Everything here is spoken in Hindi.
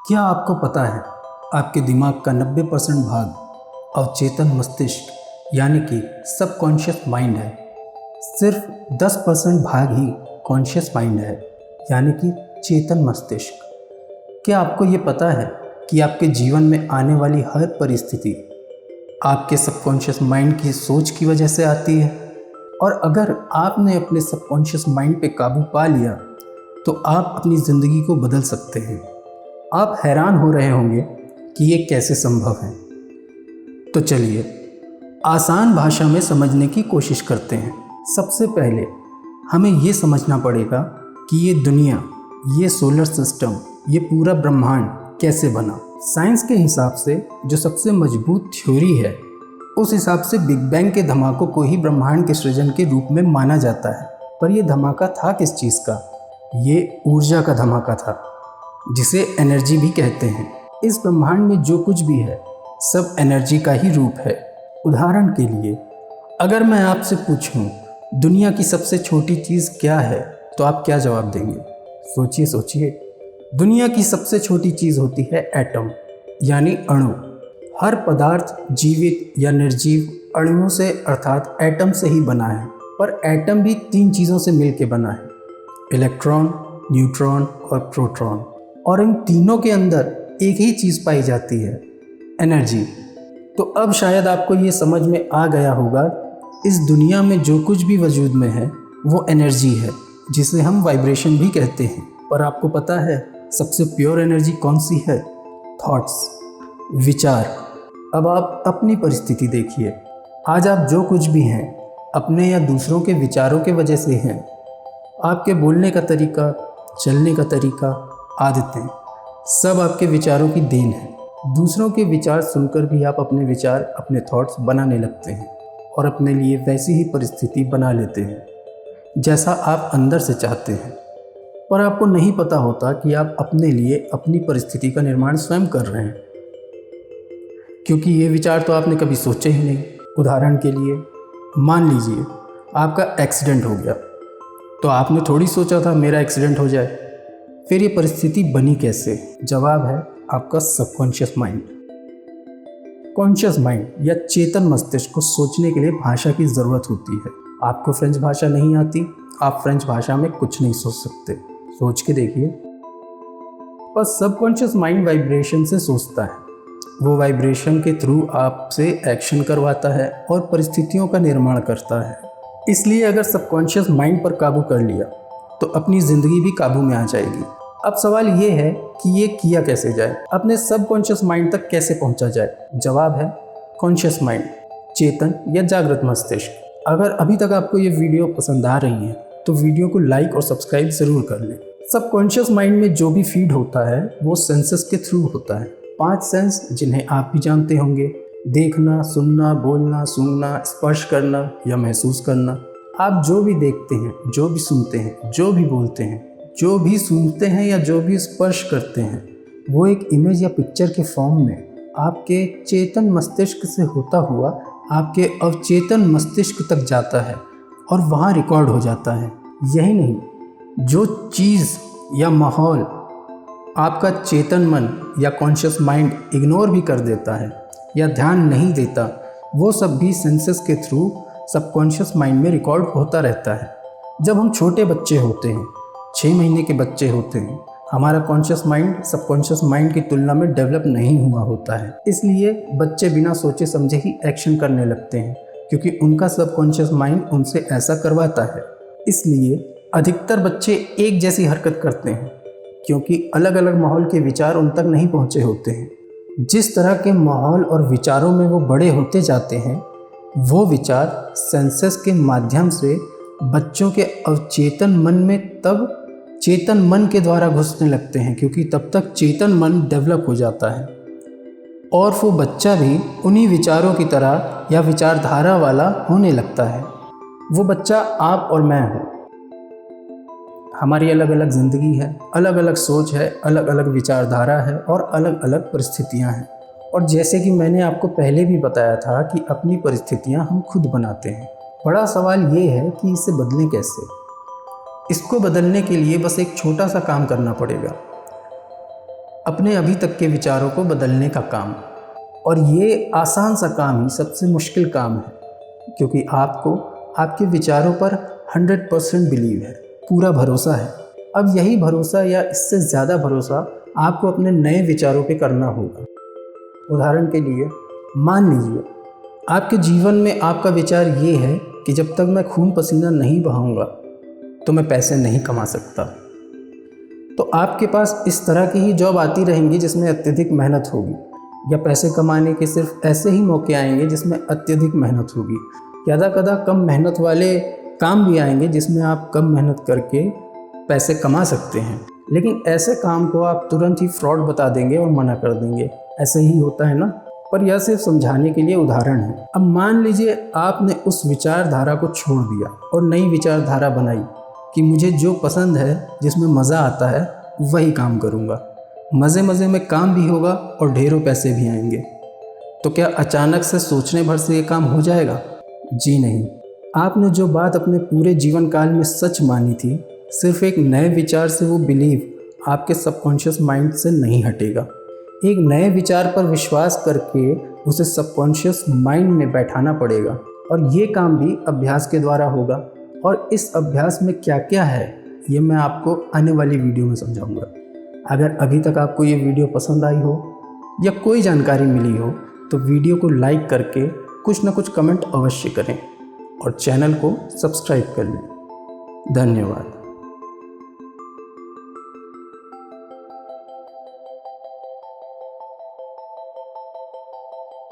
क्या आपको पता है आपके दिमाग का 90% भाग अवचेतन मस्तिष्क यानी कि सबकॉन्शियस माइंड है। सिर्फ 10% भाग ही कॉन्शियस माइंड है यानी कि चेतन मस्तिष्क। क्या आपको ये पता है कि आपके जीवन में आने वाली हर परिस्थिति आपके सबकॉन्शियस माइंड की सोच की वजह से आती है? और अगर आपने अपने सबकॉन्शियस माइंड पे काबू पा लिया तो आप अपनी ज़िंदगी को बदल सकते हैं। आप हैरान हो रहे होंगे कि ये कैसे संभव है। तो चलिए आसान भाषा में समझने की कोशिश करते हैं। सबसे पहले हमें ये समझना पड़ेगा कि ये दुनिया, ये सोलर सिस्टम, ये पूरा ब्रह्मांड कैसे बना। साइंस के हिसाब से जो सबसे मजबूत थ्योरी है, उस हिसाब से बिग बैंग के धमाकों को ही ब्रह्मांड के सृजन के रूप में माना जाता है। पर यह धमाका था किस चीज़ का? ये ऊर्जा का धमाका था, जिसे एनर्जी भी कहते हैं। इस ब्रह्मांड में जो कुछ भी है सब एनर्जी का ही रूप है। उदाहरण के लिए अगर मैं आपसे पूछूं दुनिया की सबसे छोटी चीज़ क्या है, तो आप क्या जवाब देंगे? सोचिए सोचिए। दुनिया की सबसे छोटी चीज़ होती है एटम यानी अणु। हर पदार्थ जीवित या निर्जीव अणुओं से अर्थात एटम से ही बना है। पर एटम भी 3 चीज़ों से मिलकर बना है, इलेक्ट्रॉन, न्यूट्रॉन और प्रोटॉन। और इन तीनों के अंदर एक ही चीज़ पाई जाती है, एनर्जी। तो अब शायद आपको ये समझ में आ गया होगा, इस दुनिया में जो कुछ भी वजूद में है वो एनर्जी है, जिसे हम वाइब्रेशन भी कहते हैं। पर आपको पता है सबसे प्योर एनर्जी कौन सी है? थॉट्स, विचार। अब आप अपनी परिस्थिति देखिए। आज आप जो कुछ भी हैं अपने या दूसरों के विचारों के वजह से हैं। आपके बोलने का तरीका, चलने का तरीका, आदतें, सब आपके विचारों की देन है। दूसरों के विचार सुनकर भी आप अपने विचार, अपने थॉट्स बनाने लगते हैं और अपने लिए वैसी ही परिस्थिति बना लेते हैं जैसा आप अंदर से चाहते हैं। पर आपको नहीं पता होता कि आप अपने लिए अपनी परिस्थिति का निर्माण स्वयं कर रहे हैं, क्योंकि ये विचार तो आपने कभी सोचे ही नहीं। उदाहरण के लिए मान लीजिए आपका एक्सीडेंट हो गया, तो आपने थोड़ी सोचा था मेरा एक्सीडेंट हो जाए। फिर ये परिस्थिति बनी कैसे? जवाब है आपका सबकॉन्शियस माइंड। कॉन्शियस माइंड या चेतन मस्तिष्क को सोचने के लिए भाषा की ज़रूरत होती है। आपको फ्रेंच भाषा नहीं आती, आप फ्रेंच भाषा में कुछ नहीं सोच सकते। सोच के देखिए। पर सबकॉन्शियस माइंड वाइब्रेशन से सोचता है। वो वाइब्रेशन के थ्रू आपसे एक्शन करवाता है और परिस्थितियों का निर्माण करता है। इसलिए अगर सबकॉन्शियस माइंड पर काबू कर लिया तो अपनी ज़िंदगी भी काबू में आ जाएगी। अब सवाल ये है कि ये किया कैसे जाए, अपने सबकॉन्शियस माइंड तक कैसे पहुंचा जाए? जवाब है कॉन्शियस माइंड, चेतन या जागृत मस्तिष्क। अगर अभी तक आपको ये वीडियो पसंद आ रही है तो वीडियो को लाइक और सब्सक्राइब ज़रूर कर लें। सबकॉन्शियस माइंड में जो भी फीड होता है वो सेंसेस के थ्रू होता है। 5 सेंस जिन्हें आप भी जानते होंगे: देखना, सुनना, बोलना, सूंघना, स्पर्श करना या महसूस करना। आप जो भी देखते हैं, जो भी सुनते हैं, जो भी बोलते हैं, जो भी सूंघते हैं या जो भी स्पर्श करते हैं, वो एक इमेज या पिक्चर के फॉर्म में आपके चेतन मस्तिष्क से होता हुआ आपके अवचेतन मस्तिष्क तक जाता है और वहाँ रिकॉर्ड हो जाता है। यही नहीं, जो चीज़ या माहौल आपका चेतन मन या कॉन्शियस माइंड इग्नोर भी कर देता है या ध्यान नहीं देता, वो सब भी सेंसेस के थ्रू सबकॉन्शियस माइंड में रिकॉर्ड होता रहता है। जब हम छोटे बच्चे होते हैं, 6 महीने के बच्चे होते हैं, हमारा कॉन्शियस माइंड सबकॉन्शियस माइंड की तुलना में डेवलप नहीं हुआ होता है। इसलिए बच्चे बिना सोचे समझे ही एक्शन करने लगते हैं, क्योंकि उनका सबकॉन्शियस माइंड उनसे ऐसा करवाता है। इसलिए अधिकतर बच्चे एक जैसी हरकत करते हैं, क्योंकि अलग अलग माहौल के विचार उन तक नहीं पहुँचे होते हैं। जिस तरह के माहौल और विचारों में वो बड़े होते जाते हैं, वो विचार सेंसेस के माध्यम से बच्चों के अवचेतन मन में तब चेतन मन के द्वारा घुसने लगते हैं, क्योंकि तब तक चेतन मन डेवलप हो जाता है और वो बच्चा भी उन्हीं विचारों की तरह या विचारधारा वाला होने लगता है। वो बच्चा आप और मैं हूँ। हमारी अलग अलग ज़िंदगी है, अलग अलग सोच है, अलग अलग विचारधारा है और अलग अलग परिस्थितियाँ हैं। और जैसे कि मैंने आपको पहले भी बताया था कि अपनी परिस्थितियाँ हम खुद बनाते हैं। बड़ा सवाल ये है कि इसे बदलें कैसे। इसको बदलने के लिए बस एक छोटा सा काम करना पड़ेगा। अपने अभी तक के विचारों को बदलने का काम। और ये आसान सा काम ही सबसे मुश्किल काम है, क्योंकि आपको आपके विचारों पर 100% बिलीव है, पूरा भरोसा है। अब यही भरोसा या इससे ज़्यादा भरोसा आपको अपने नए विचारों पे करना होगा। उदाहरण के लिए मान लीजिए आपके जीवन में आपका विचार ये है कि जब तक मैं खून पसीना नहीं बहाऊंगा तो मैं पैसे नहीं कमा सकता। तो आपके पास इस तरह की ही जॉब आती रहेंगी जिसमें अत्यधिक मेहनत होगी, या पैसे कमाने के सिर्फ ऐसे ही मौके आएंगे जिसमें अत्यधिक मेहनत होगी। ज़्यादा कदा कम मेहनत वाले काम भी आएंगे जिसमें आप कम मेहनत करके पैसे कमा सकते हैं, लेकिन ऐसे काम को आप तुरंत ही फ्रॉड बता देंगे और मना कर देंगे। ऐसे ही होता है ना। पर यह सिर्फ समझाने के लिए उदाहरण है। अब मान लीजिए आपने उस विचारधारा को छोड़ दिया और नई विचारधारा बनाई कि मुझे जो पसंद है, जिसमें मज़ा आता है, वही काम करूँगा। मज़े मज़े में काम भी होगा और ढेरों पैसे भी आएंगे। तो क्या अचानक से सोचने भर से ये काम हो जाएगा? जी नहीं। आपने जो बात अपने पूरे जीवन काल में सच मानी थी, सिर्फ एक नए विचार से वो बिलीव आपके सबकॉन्शियस माइंड से नहीं हटेगा। एक नए विचार पर विश्वास करके उसे सबकॉन्शियस माइंड में बैठाना पड़ेगा, और ये काम भी अभ्यास के द्वारा होगा। और इस अभ्यास में क्या क्या है ये मैं आपको आने वाली वीडियो में समझाऊंगा। अगर अभी तक आपको ये वीडियो पसंद आई हो या कोई जानकारी मिली हो तो वीडियो को लाइक करके कुछ ना कुछ कमेंट अवश्य करें और चैनल को सब्सक्राइब कर लें। धन्यवाद।